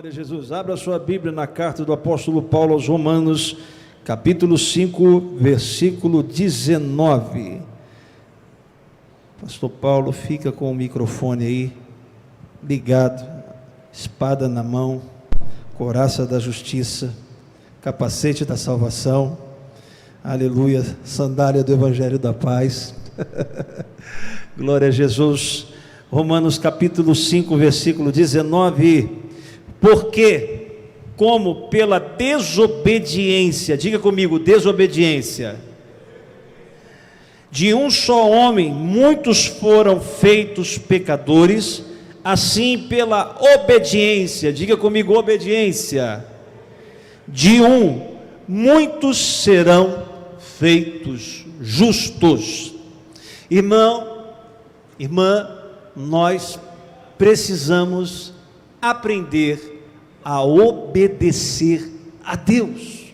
Glória a Jesus. Abra a sua Bíblia na carta do apóstolo Paulo aos Romanos, capítulo 5, versículo 19. Pastor Paulo, fica com o microfone aí, ligado, espada na mão, couraça da justiça, capacete da salvação, aleluia, sandália do evangelho da paz. Glória a Jesus. Romanos capítulo 5, versículo 19. Porque, como pela desobediência, diga comigo, desobediência, de um só homem, muitos foram feitos pecadores, assim pela obediência, diga comigo, obediência, de um, muitos serão feitos justos. Irmão, irmã, nós precisamos aprender a obedecer a Deus.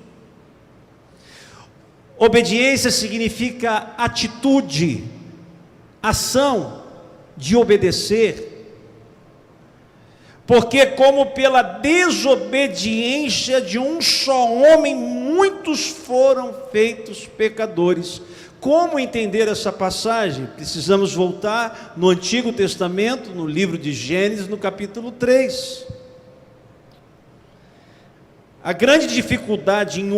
Obediência significa atitude, ação de obedecer, porque como pela desobediência de um só homem, muitos foram feitos pecadores. Como entender essa passagem? Precisamos voltar no Antigo Testamento, no livro de Gênesis, no capítulo 3. A grande dificuldade em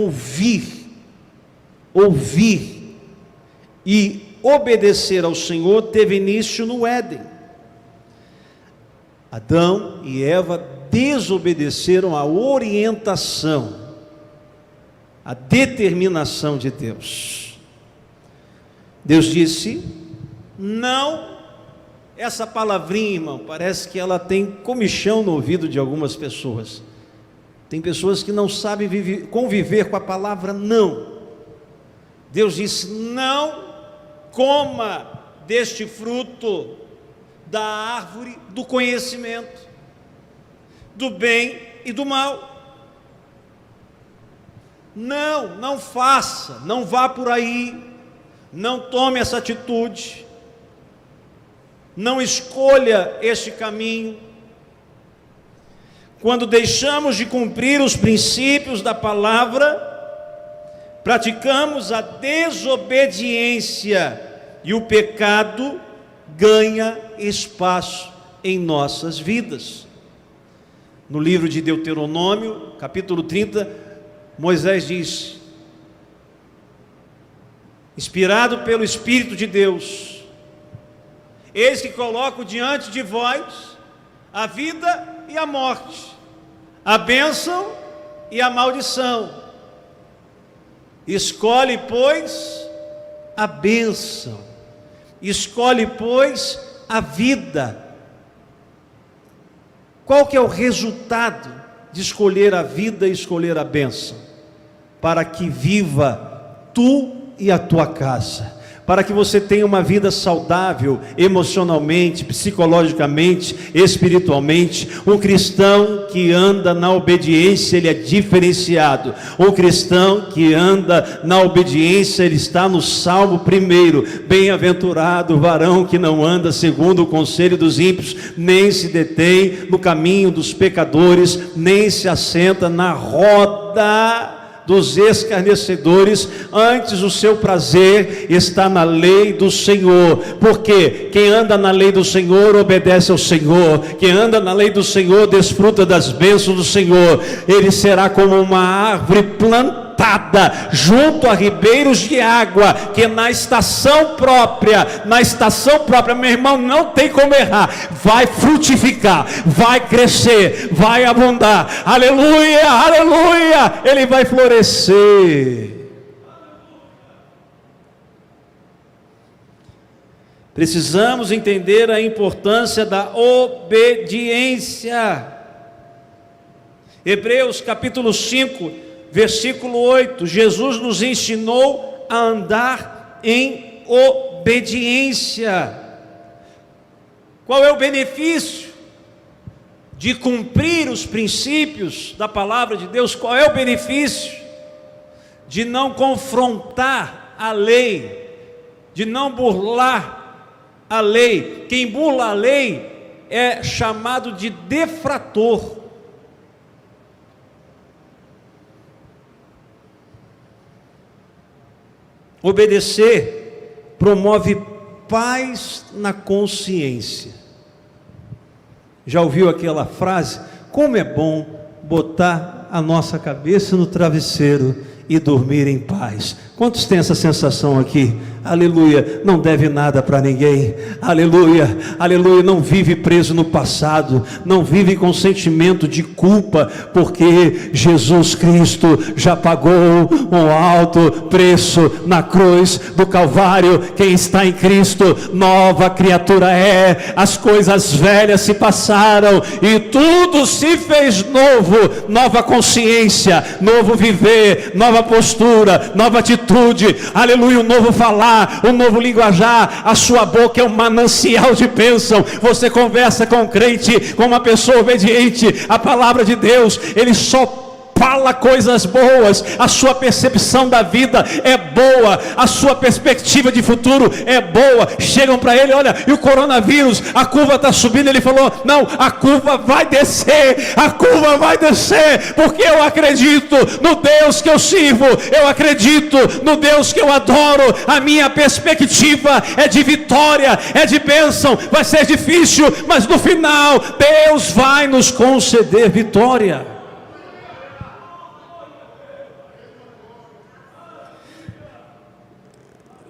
ouvir e obedecer ao Senhor teve início no Éden. Adão e Eva desobedeceram a orientação, a determinação de Deus. Deus disse, não. Essa palavrinha, irmão, parece que ela tem comichão no ouvido de algumas pessoas. Tem pessoas que não sabem conviver com a palavra não. Deus disse, não coma deste fruto da árvore do conhecimento, do bem e do mal. Não faça, não vá por aí. Não tome essa atitude, não escolha este caminho. Quando deixamos de cumprir os princípios da palavra, praticamos a desobediência e o pecado ganha espaço em nossas vidas. No livro de Deuteronômio, capítulo 30, Moisés diz, inspirado pelo Espírito de Deus, eis que coloco diante de vós a vida e a morte, a bênção e a maldição. Escolhe, pois, a bênção, escolhe, pois, a vida. Qual que é o resultado de escolher a vida e escolher a bênção? Para que viva tu e a tua casa, para que você tenha uma vida saudável, emocionalmente, psicologicamente, espiritualmente. Um cristão que anda na obediência, ele é diferenciado. Um cristão que anda na obediência, ele está no Salmo 1, bem-aventurado o varão que não anda segundo o conselho dos ímpios, nem se detém no caminho dos pecadores, nem se assenta na roda dos escarnecedores. Antes o seu prazer está na lei do Senhor, porque quem anda na lei do Senhor obedece ao Senhor, quem anda na lei do Senhor desfruta das bênçãos do Senhor. Ele será como uma árvore plantada junto a ribeiros de água, que na estação própria, meu irmão, não tem como errar, vai frutificar, vai crescer, vai abundar, aleluia, aleluia, ele vai florescer. Precisamos entender a importância da obediência. Hebreus capítulo 5, versículo 8, Jesus nos ensinou a andar em obediência. Qual é o benefício de cumprir os princípios da palavra de Deus? Qual é o benefício de não confrontar a lei, de não burlar a lei? Quem burla a lei é chamado de defrator. Obedecer promove paz na consciência. Já ouviu aquela frase? Como é bom botar a nossa cabeça no travesseiro e dormir em paz. Quantos têm essa sensação aqui? Aleluia, não deve nada para ninguém. Aleluia, aleluia, não vive preso no passado, não vive com sentimento de culpa, porque Jesus Cristo já pagou um alto preço na cruz do Calvário. Quem está em Cristo, nova criatura é. As coisas velhas se passaram e tudo se fez novo. Nova consciência, novo viver, nova postura, nova atitude, aleluia, um novo falar, um novo linguajar. A sua boca é um manancial de bênção. Você conversa com um crente, com uma pessoa obediente à palavra de Deus, ele só fala coisas boas. A sua percepção da vida é boa, a sua perspectiva de futuro é boa. Chegam para ele: olha, e o coronavírus, a curva está subindo. Ele falou: não, a curva vai descer, a curva vai descer, porque eu acredito no Deus que eu sirvo, eu acredito no Deus que eu adoro. A minha perspectiva é de vitória, é de bênção. Vai ser difícil, mas no final Deus vai nos conceder vitória.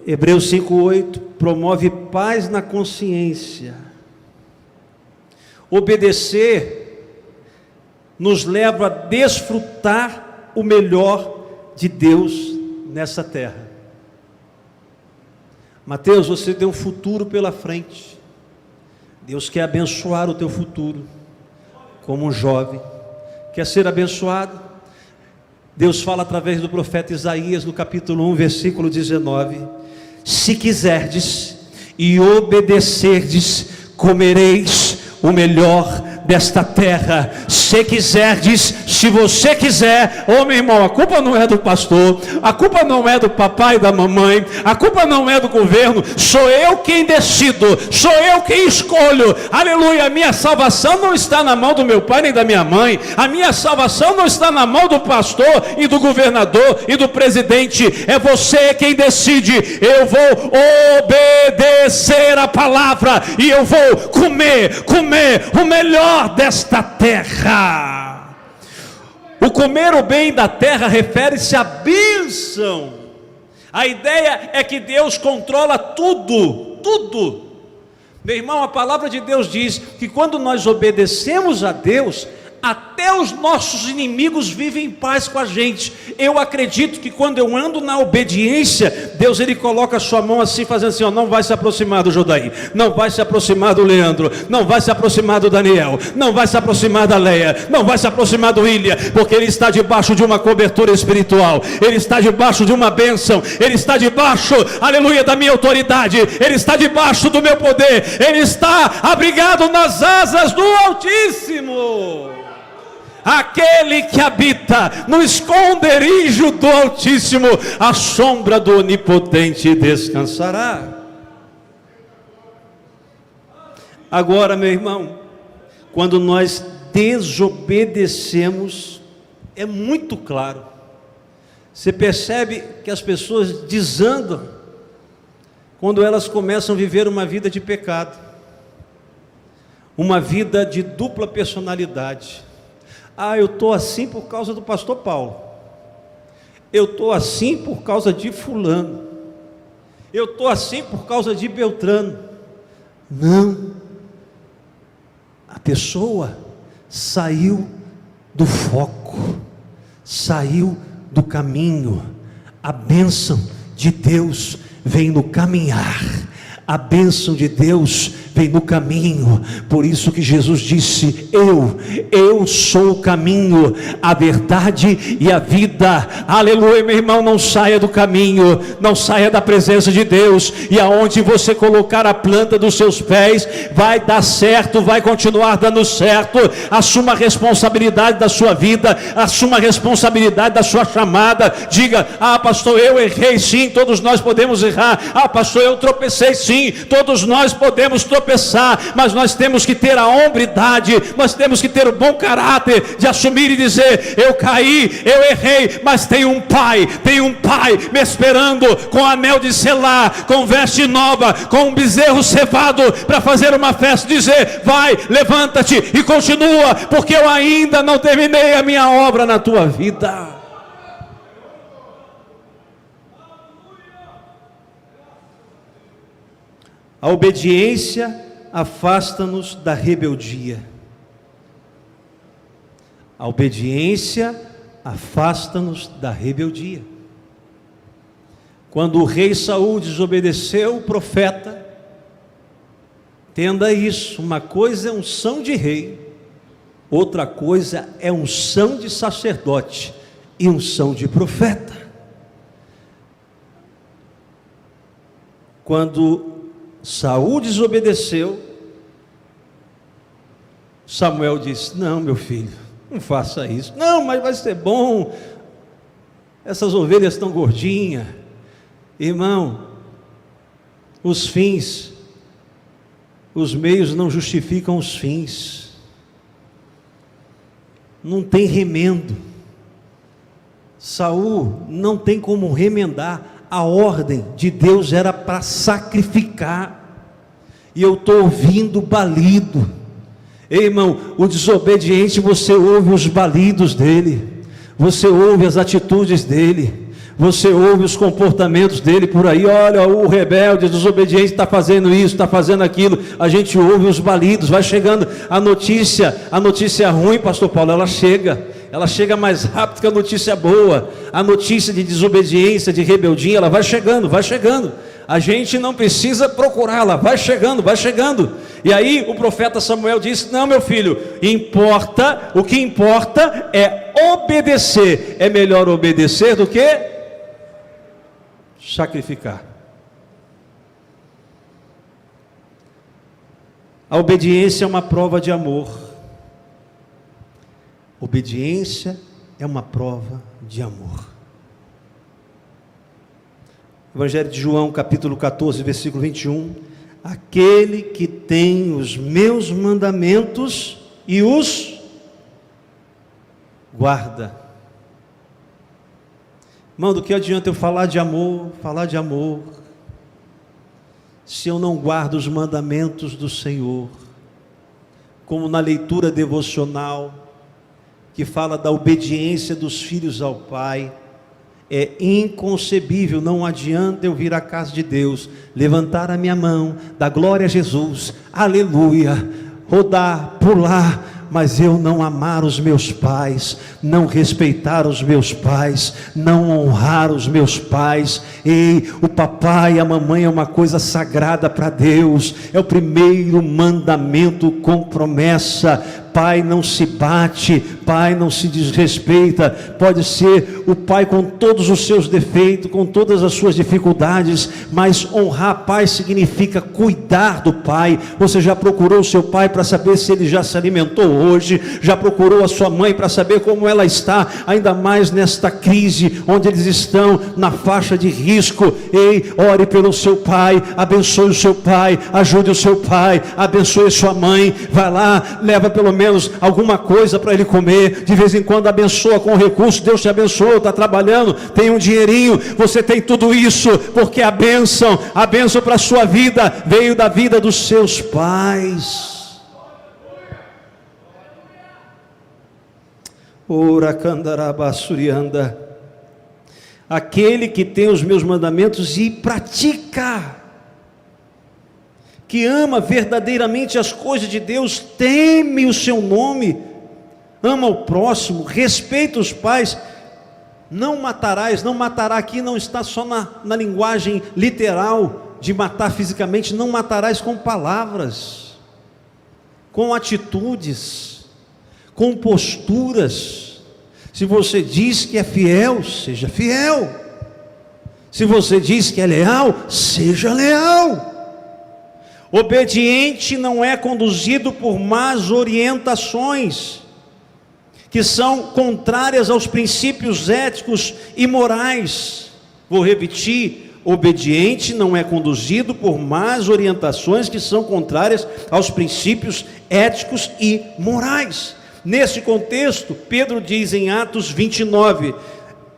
Hebreus 5:8 promove paz na consciência. Obedecer nos leva a desfrutar o melhor de Deus nessa terra. Mateus, você tem um futuro pela frente. Deus quer abençoar o teu futuro. Como um jovem quer ser abençoado, Deus fala através do profeta Isaías no capítulo 1, versículo 19: se quiserdes e obedecerdes, comereis o melhor desta terra. Se quiserdes, se você quiser. Ô meu irmão, a culpa não é do pastor, a culpa não é do papai e da mamãe, a culpa não é do governo. Sou eu quem decido, sou eu quem escolho. Aleluia, a minha salvação não está na mão do meu pai nem da minha mãe. A minha salvação não está na mão do pastor e do governador e do presidente. É você quem decide. Eu vou obedecer a palavra e eu vou comer o melhor desta terra. O comer o bem da terra refere-se à bênção. A ideia é que Deus controla tudo. Meu irmão, a palavra de Deus diz que quando nós obedecemos a Deus, até os nossos inimigos vivem em paz com a gente. Eu acredito que quando eu ando na obediência, Deus ele coloca a sua mão assim, fazendo assim: ó, não vai se aproximar do Jodaí, não vai se aproximar do Leandro, não vai se aproximar do Daniel, não vai se aproximar da Leia, não vai se aproximar do William, porque ele está debaixo de uma cobertura espiritual, ele está debaixo de uma bênção, ele está debaixo, aleluia, da minha autoridade, ele está debaixo do meu poder, ele está abrigado nas asas do Altíssimo. Aquele que habita no esconderijo do Altíssimo, a sombra do Onipotente descansará. Agora, meu irmão, quando nós desobedecemos, é muito claro. Você percebe que as pessoas desandam quando elas começam a viver uma vida de pecado, uma vida de dupla personalidade. Ah, eu estou assim por causa do pastor Paulo, eu estou assim por causa de fulano, eu estou assim por causa de Beltrano. Não, a pessoa saiu do foco, saiu do caminho. A bênção de Deus vem no caminhar, a bênção de Deus vem no caminho. Por isso que Jesus disse: eu sou o caminho, a verdade e a vida. Aleluia, meu irmão, não saia do caminho, não saia da presença de Deus, e aonde você colocar a planta dos seus pés, vai dar certo, vai continuar dando certo. Assuma a responsabilidade da sua vida, assuma a responsabilidade da sua chamada. Diga: ah, pastor, eu errei. Sim, todos nós podemos errar. Ah, pastor, eu tropecei. Sim, todos nós podemos tropeçar. tropeçar, mas nós temos que ter a hombridade, nós temos que ter o bom caráter de assumir e dizer: eu caí, eu errei, mas tem um pai me esperando com anel de selar, com veste nova, com um bezerro cevado para fazer uma festa, dizer: vai, levanta-te e continua, porque eu ainda não terminei a minha obra na tua vida. A obediência afasta-nos da rebeldia. A obediência afasta-nos da rebeldia. Quando o rei Saul desobedeceu o profeta, entenda isso: uma coisa é unção de rei, outra coisa é unção de sacerdote e unção de profeta. Quando Saul desobedeceu, Samuel disse: não, meu filho, não faça isso. Não, mas vai ser bom, essas ovelhas estão gordinhas. Irmão, os fins, os meios não justificam os fins. Não tem remendo. Saul não tem como remendar. A ordem de Deus era para sacrificar, e eu estou ouvindo balido. Ei, irmão, o desobediente, você ouve os balidos dele, você ouve as atitudes dele, você ouve os comportamentos dele por aí. Olha, o rebelde, o desobediente está fazendo isso, está fazendo aquilo. A gente ouve os balidos, vai chegando a notícia ruim, pastor Paulo, ela chega mais rápido que a notícia boa. A notícia de desobediência, de rebeldia, ela vai chegando. A gente não precisa procurá-la, vai chegando. E aí o profeta Samuel disse: não, meu filho, o que importa é obedecer. É melhor obedecer do que sacrificar. A obediência é uma prova de amor. Obediência é uma prova de amor. Evangelho de João, capítulo 14, versículo 21. Aquele que tem os meus mandamentos e os guarda. Irmão, do que adianta eu falar de amor, se eu não guardo os mandamentos do Senhor? Como na leitura devocional, que fala da obediência dos filhos ao Pai. É inconcebível, não adianta eu vir à casa de Deus, levantar a minha mão, dar glória a Jesus, aleluia, rodar, pular, mas eu não amar os meus pais, não respeitar os meus pais, não honrar os meus pais. Ei, o papai e a mamãe é uma coisa sagrada para Deus, é o primeiro mandamento com promessa. Pai não se bate, pai não se desrespeita. Pode ser o pai com todos os seus defeitos, com todas as suas dificuldades, mas honrar pai significa cuidar do pai. Você já procurou o seu pai para saber se ele já se alimentou hoje? Já procurou a sua mãe para saber como ela está, ainda mais nesta crise, onde eles estão na faixa de risco? Ei, ore pelo seu pai, abençoe o seu pai, ajude o seu pai, abençoe sua mãe. Vai lá, leva pelo menos alguma coisa para ele comer, de vez em quando abençoa com recurso. Deus te abençoou, está trabalhando, tem um dinheirinho, você tem tudo isso, porque a bênção para a sua vida, veio da vida dos seus pais. Ora candarabassurianda. Aquele que tem os meus mandamentos e pratica, que ama verdadeiramente as coisas de Deus, teme o seu nome, ama o próximo, respeita os pais. Não matarás, não matará aqui não está só na linguagem literal de matar fisicamente. Não matarás com palavras, com atitudes, com posturas. Se você diz que é fiel, seja fiel. Se você diz que é leal, seja leal. Obediente não é conduzido por más orientações, que são contrárias aos princípios éticos e morais. Vou repetir: obediente não é conduzido por más orientações que são contrárias aos princípios éticos e morais. Nesse contexto, Pedro diz em Atos 29,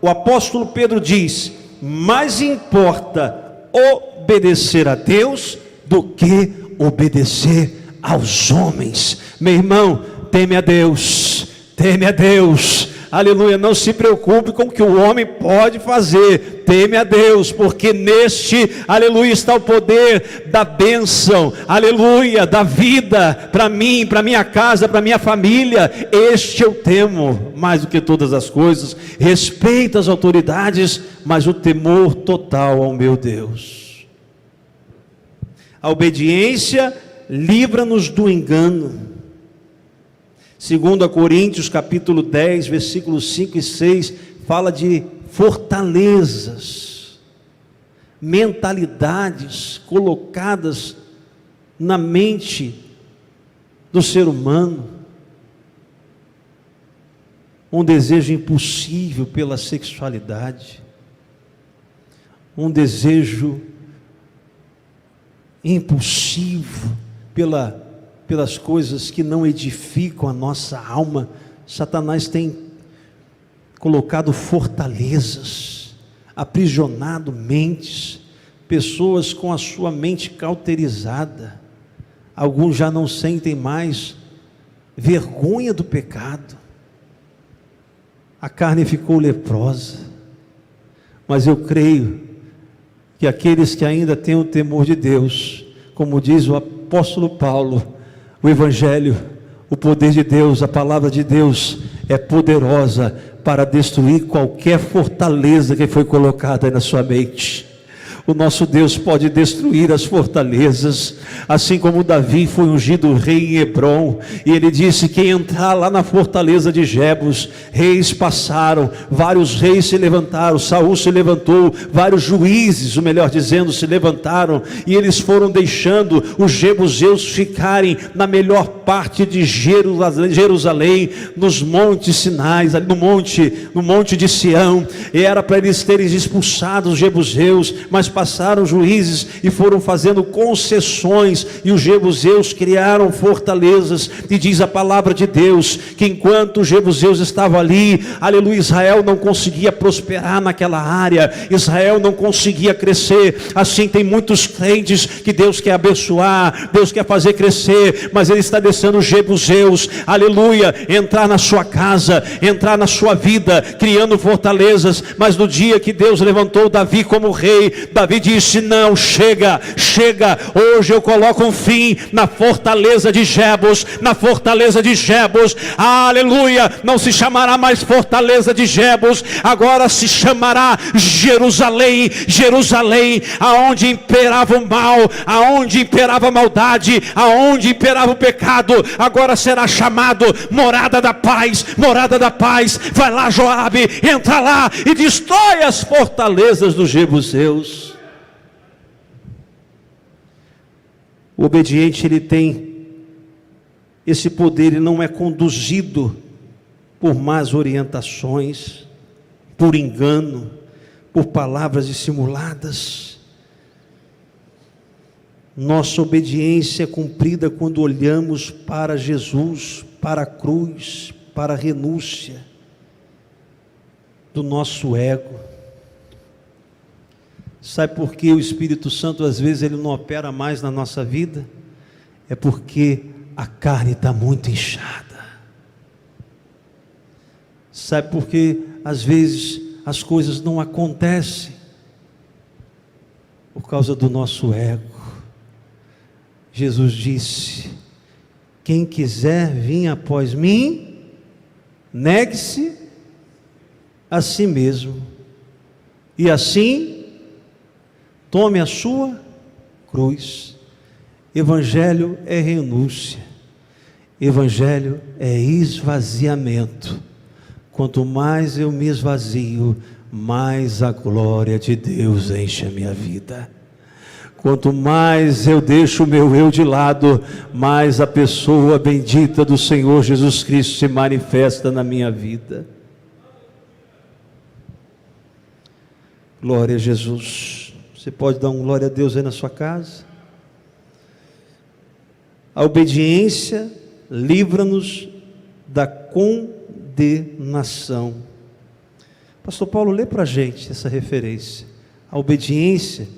o apóstolo Pedro diz: mais importa obedecer a Deus do que obedecer aos homens. Meu irmão, teme a Deus, aleluia, não se preocupe com o que o homem pode fazer, teme a Deus, porque neste, aleluia, está o poder da bênção, aleluia, da vida, para mim, para minha casa, para minha família. Este eu temo, mais do que todas as coisas, respeito às autoridades, mas o temor total ao meu Deus. A obediência livra-nos do engano. 2 Coríntios capítulo 10, versículos 5 e 6, fala de fortalezas, mentalidades colocadas na mente do ser humano, um desejo impossível pela sexualidade, um desejo impulsivo pelas coisas que não edificam a nossa alma. Satanás tem colocado fortalezas, aprisionado mentes, pessoas com a sua mente cauterizada. Alguns já não sentem mais vergonha do pecado, a carne ficou leprosa. Mas eu creio que aqueles que ainda têm o temor de Deus, como diz o apóstolo Paulo, o Evangelho, o poder de Deus, a palavra de Deus é poderosa para destruir qualquer fortaleza que foi colocada aí na sua mente. O nosso Deus pode destruir as fortalezas, assim como Davi foi ungido rei em Hebrom, e ele disse: quem entrar lá na fortaleza de Jebus, reis passaram, vários reis se levantaram, Saul se levantou, vários juízes, o melhor dizendo, se levantaram, e eles foram deixando os jebuseus ficarem na melhor parte de Jerusalém, nos montes Sinais, no monte de Sião. E era para eles terem expulsado os jebuseus, mas passaram juízes e foram fazendo concessões, e os jebuseus criaram fortalezas. E diz a palavra de Deus que enquanto os jebuseus estavam ali, aleluia, Israel não conseguia prosperar naquela área, Israel não conseguia crescer. Assim tem muitos crentes que Deus quer abençoar, Deus quer fazer crescer, mas Ele está deixando os jebuseus, aleluia, entrar na sua casa, entrar na sua vida, criando fortalezas. Mas no dia que Deus levantou Davi como rei, Davi disse: não, chega, hoje eu coloco um fim na fortaleza de Jebus, aleluia. Não se chamará mais fortaleza de Jebus, agora se chamará Jerusalém, aonde imperava o mal, aonde imperava a maldade, aonde imperava o pecado, agora será chamado morada da paz. Vai lá, Joabe, entra lá e destrói as fortalezas dos jebuseus. O obediente, ele tem esse poder, ele não é conduzido por más orientações, por engano, por palavras dissimuladas. Nossa obediência é cumprida quando olhamos para Jesus, para a cruz, para a renúncia do nosso ego. Sabe por que o Espírito Santo às vezes ele não opera mais na nossa vida? É porque a carne está muito inchada. Sabe por que às vezes as coisas não acontecem? Por causa do nosso ego. Jesus disse: quem quiser vir após mim, negue-se a si mesmo, e assim tome a sua cruz. Evangelho é renúncia, evangelho é esvaziamento. Quanto mais eu me esvazio, mais a glória de Deus enche a minha vida. Quanto mais eu deixo o meu eu de lado, mais a pessoa bendita do Senhor Jesus Cristo se manifesta na minha vida. Glória a Jesus. Você pode dar um glória a Deus aí na sua casa? A obediência livra-nos da condenação. Pastor Paulo, lê para a gente essa referência. A obediência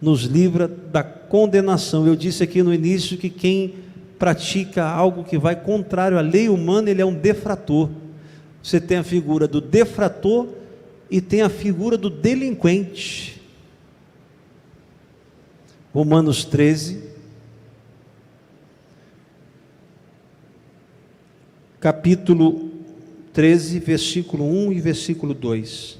nos livra da condenação. Eu disse aqui no início que quem pratica algo que vai contrário à lei humana, ele é um defrator. Você tem a figura do defrator e tem a figura do delinquente. Romanos 13, capítulo 13, versículo 1 e versículo 2.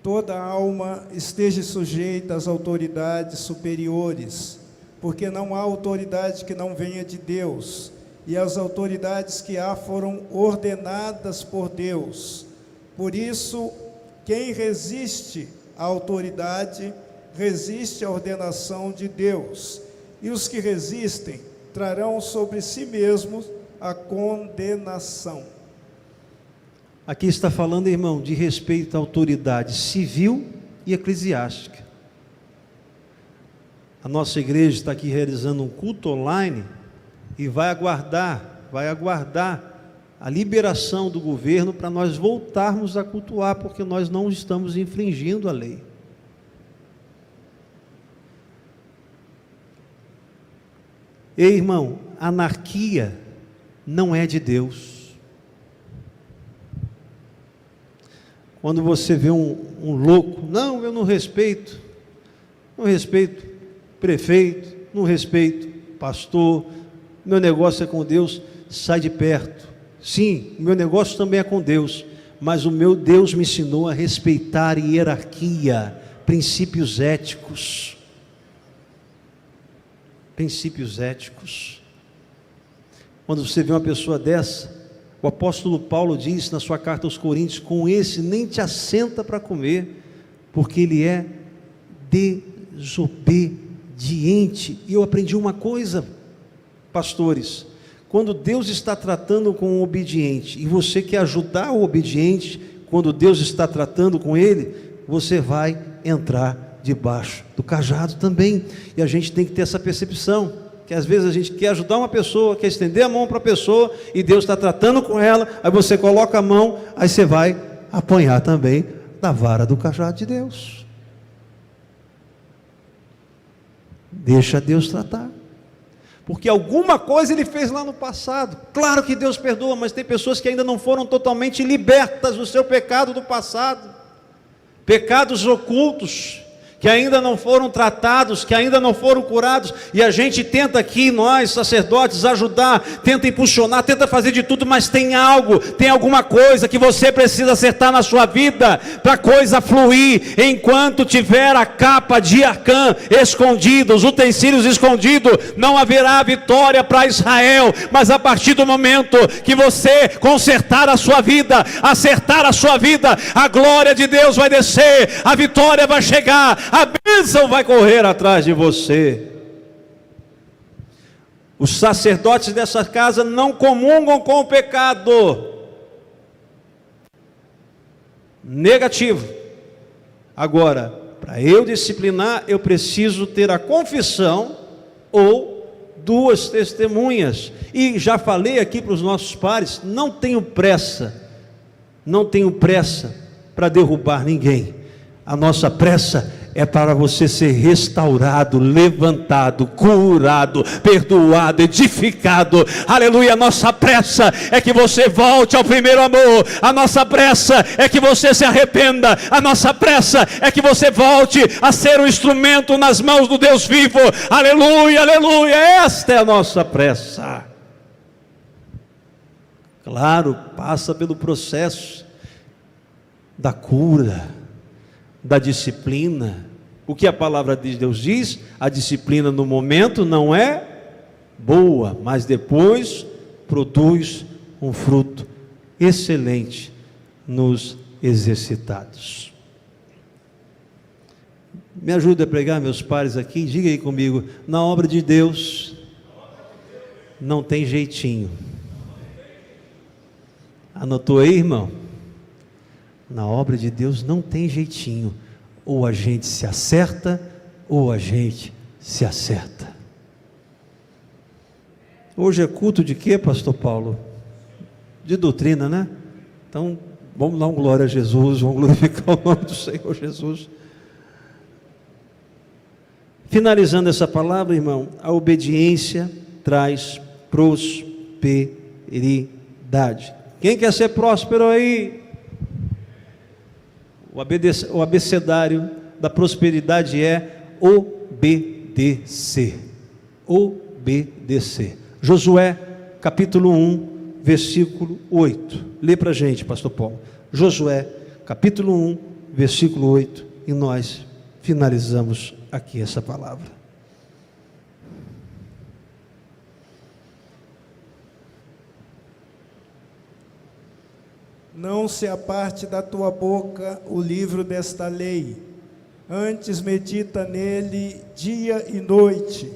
Toda alma esteja sujeita às autoridades superiores, porque não há autoridade que não venha de Deus, e as autoridades que há foram ordenadas por Deus. Por isso, quem resiste à autoridade, resiste à ordenação de Deus, e os que resistem trarão sobre si mesmos a condenação. Aqui está falando, irmão, de respeito à autoridade civil e eclesiástica. A nossa igreja está aqui realizando um culto online e vai aguardar a liberação do governo para nós voltarmos a cultuar, porque nós não estamos infringindo a lei. Ei, irmão, anarquia não é de Deus. Quando você vê um louco, não, eu não respeito prefeito, não respeito pastor, meu negócio é com Deus, sai de perto. Sim, o meu negócio também é com Deus, mas o meu Deus me ensinou a respeitar hierarquia, princípios éticos. Princípios éticos. Quando você vê uma pessoa dessa, o apóstolo Paulo diz na sua carta aos Coríntios: com esse nem te assenta para comer, porque ele é desobediente. E eu aprendi uma coisa, pastores: quando Deus está tratando com o obediente, e você quer ajudar o obediente, quando Deus está tratando com ele, você vai entrar debaixo do cajado também. E a gente tem que ter essa percepção, que às vezes a gente quer ajudar uma pessoa, quer estender a mão para a pessoa, e Deus está tratando com ela, aí você coloca a mão, aí você vai apanhar também da vara do cajado de Deus. Deixa Deus tratar, porque alguma coisa ele fez lá no passado. Claro que Deus perdoa, mas tem pessoas que ainda não foram totalmente libertas do seu pecado do passado, pecados ocultos, que ainda não foram tratados, que ainda não foram curados, e a gente tenta aqui, nós sacerdotes, ajudar, tenta impulsionar, tenta fazer de tudo, mas tem algo, tem alguma coisa que você precisa acertar na sua vida, para a coisa fluir. Enquanto tiver a capa de Arcã escondida, os utensílios escondidos, não haverá vitória para Israel. Mas a partir do momento que você consertar a sua vida, acertar a sua vida, a glória de Deus vai descer, a vitória vai chegar, a bênção vai correr atrás de você. Os sacerdotes dessa casa não comungam com o pecado. Negativo. Agora, para eu disciplinar, eu preciso ter a confissão ou duas testemunhas. E já falei aqui para os nossos pares, não tenho pressa para derrubar ninguém. A nossa pressa é para você ser restaurado, levantado, curado, perdoado, edificado. Aleluia. A nossa pressa é que você volte ao primeiro amor. A nossa pressa é que você se arrependa. A nossa pressa é que você volte a ser um instrumento nas mãos do Deus vivo. Aleluia, aleluia. Esta é a nossa pressa. Claro, passa pelo processo da cura, da disciplina. O que a palavra de Deus diz? A disciplina no momento não é boa, mas depois produz um fruto excelente nos exercitados. Me ajuda a pregar, meus pares aqui, diga aí comigo: na obra de Deus não tem jeitinho. Anotou aí, irmão? Na obra de Deus não tem jeitinho. Ou a gente se acerta, ou a gente se acerta. Hoje é culto de quê, pastor Paulo? De doutrina, né? Então, vamos dar um glória a Jesus, vamos glorificar o nome do Senhor Jesus. Finalizando essa palavra, irmão, a obediência traz prosperidade. Quem quer ser próspero aí? O abecedário da prosperidade é obedecer. Obedecer. Josué, capítulo 1, versículo 8. Lê para a gente, pastor Paulo. Josué, capítulo 1, versículo 8. E nós finalizamos aqui essa palavra. Não se aparte da tua boca o livro desta lei, antes medita nele dia e noite,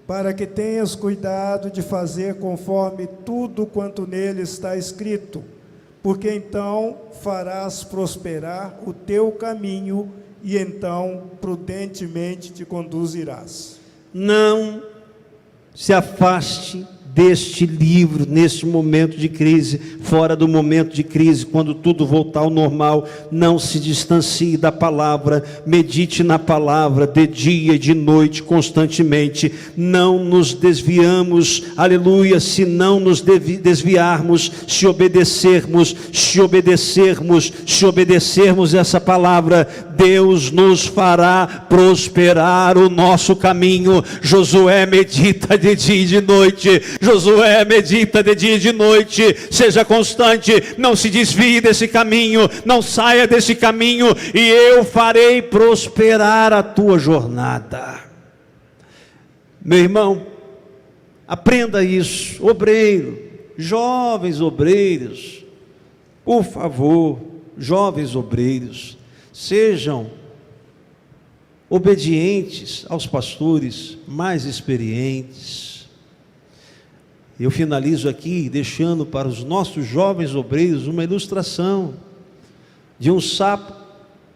para que tenhas cuidado de fazer conforme tudo quanto nele está escrito, porque então farás prosperar o teu caminho e então prudentemente te conduzirás. Não se afaste deste livro, neste momento de crise, fora do momento de crise, quando tudo voltar ao normal. Não se distancie da palavra, medite na palavra de dia e de noite, constantemente. Não nos desviamos, aleluia, se não nos desviarmos, se obedecermos essa palavra, Deus nos fará prosperar o nosso caminho. Josué medita de dia e de noite. Josué medita de dia e de noite. Seja constante, não se desvie desse caminho, não saia desse caminho, e eu farei prosperar a tua jornada. Meu irmão, aprenda isso. Obreiro, jovens obreiros, por favor, jovens obreiros, sejam obedientes aos pastores mais experientes. Eu finalizo aqui deixando para os nossos jovens obreiros uma ilustração de um sapo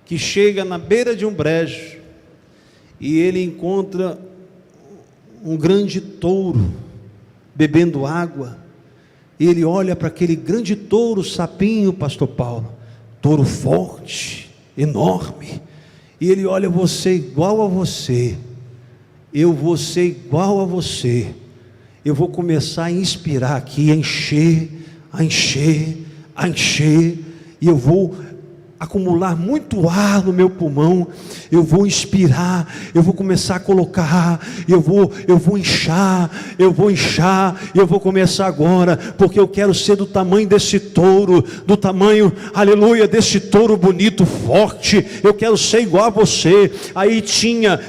que chega na beira de um brejo e ele encontra um grande touro bebendo água, e ele olha para aquele grande touro, sapinho, pastor Paulo, touro forte, enorme, e ele olha: você igual a você, eu vou ser igual a você, eu vou começar a inspirar aqui, a encher, e eu vou acumular muito ar no meu pulmão, eu vou inspirar, eu vou começar a colocar, eu vou inchar, eu vou começar agora, porque eu quero ser do tamanho desse touro, do tamanho, aleluia, desse touro bonito, forte, eu quero ser igual a você. Aí tinha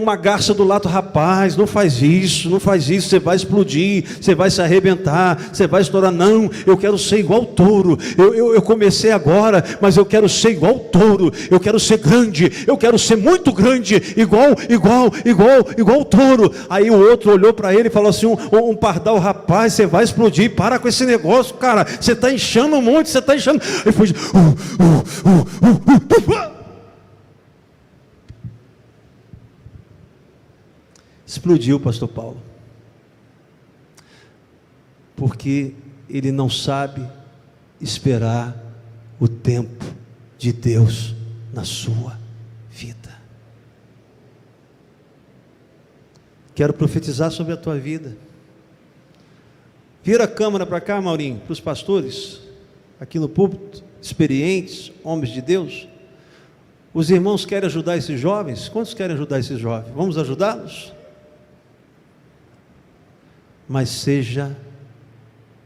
uma garça do lado: rapaz, não faz isso, você vai explodir, você vai se arrebentar, você vai estourar. Não, eu quero ser igual ao touro, eu comecei agora, mas eu quero ser igual ao touro, eu quero ser grande, eu quero ser muito grande, igual ao touro. Aí o outro olhou para ele e falou assim, um pardal: rapaz, você vai explodir, para com esse negócio, cara, você está inchando muito, você está inchando. Ele foi explodiu, pastor Paulo, porque ele não sabe esperar o tempo de Deus na sua vida. Quero profetizar sobre a tua vida. Vira a câmera para cá, Maurinho, para os pastores aqui no púlpito, experientes, homens de Deus. Os irmãos querem ajudar esses jovens? Quantos querem ajudar esses jovens? Vamos ajudá-los? Mas seja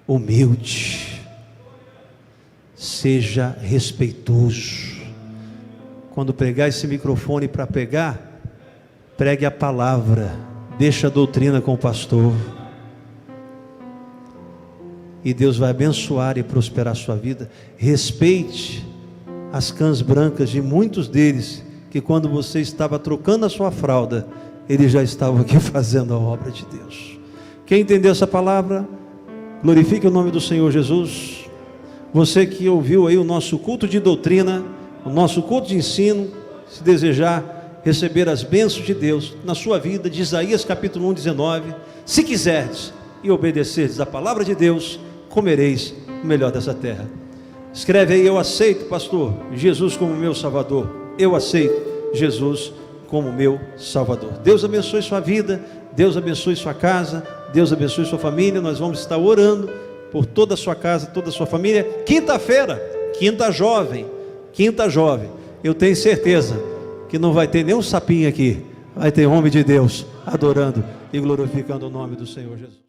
humilde, seja respeitoso. Quando pegar esse microfone para pegar, pregue a palavra, deixa a doutrina com o pastor, e Deus vai abençoar e prosperar a sua vida. Respeite as cãs brancas de muitos deles, que quando você estava trocando a sua fralda, eles já estavam aqui fazendo a obra de Deus. Quem entendeu essa palavra, glorifique o nome do Senhor Jesus. Você que ouviu aí o nosso culto de doutrina, o nosso culto de ensino, se desejar receber as bênçãos de Deus na sua vida, de Isaías capítulo 1, 19, se quiserdes e obedecerdes a palavra de Deus, comereis o melhor dessa terra. Escreve aí: eu aceito, pastor, Jesus como meu Salvador. Eu aceito Jesus como meu Salvador. Deus abençoe sua vida, Deus abençoe sua casa, Deus abençoe sua família. Nós vamos estar orando por toda a sua casa, toda a sua família. Quinta-feira, quinta jovem, eu tenho certeza que não vai ter nenhum sapinho aqui, vai ter homem de Deus adorando e glorificando o nome do Senhor Jesus.